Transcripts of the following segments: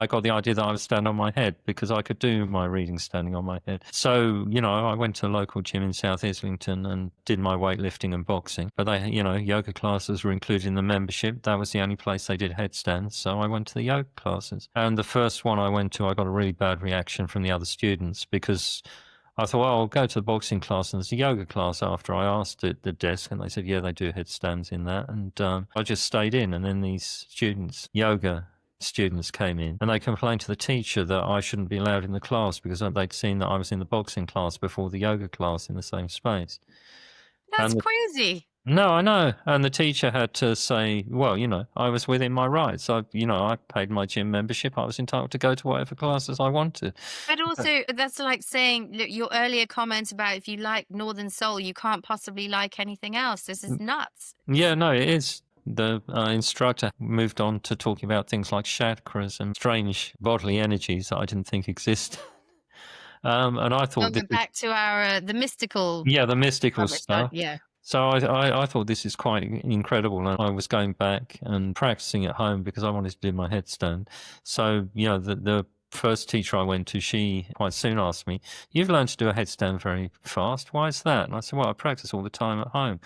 I got the idea that I would stand on my head because I could do my reading standing on my head. So, I went to a local gym in South Islington and did my weightlifting and boxing. But yoga classes were included in the membership. That was the only place they did headstands. So I went to the yoga classes. And the first one I went to, I got a really bad reaction from the other students because I thought, well, I'll go to the boxing class and there's a yoga class after. I asked at the desk and they said, yeah, they do headstands in that. And I just stayed in. And then these yoga students came in and they complained to the teacher that I shouldn't be allowed in the class because they'd seen that I was in the boxing class before the yoga class in the same space. That's crazy. No, I know. And the teacher had to say, well, I was within my rights. I paid my gym membership. I was entitled to go to whatever classes I wanted. But also, that's like saying, look, your earlier comment about if you like Northern Soul, you can't possibly like anything else. This is nuts. Yeah, no, it is. The instructor moved on to talking about things like chakras and strange bodily energies that I didn't think existed. And I thought Going back to our the mystical. Yeah, the mystical stuff. Yeah. So I thought this is quite incredible, and I was going back and practicing at home because I wanted to do my headstand. So the first teacher I went to, she quite soon asked me, "You've learned to do a headstand very fast. Why is that?" And I said, "Well, I practice all the time at home."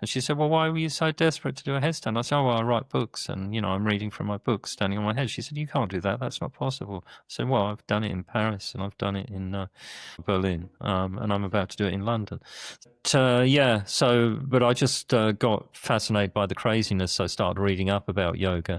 And she said, "Well, why were you so desperate to do a headstand?" I said, "Oh, well, I write books and, I'm reading from my books standing on my head." She said, "You can't do that. That's not possible." I said, "Well, I've done it in Paris and I've done it in Berlin and I'm about to do it in London." But I just got fascinated by the craziness. So I started reading up about yoga.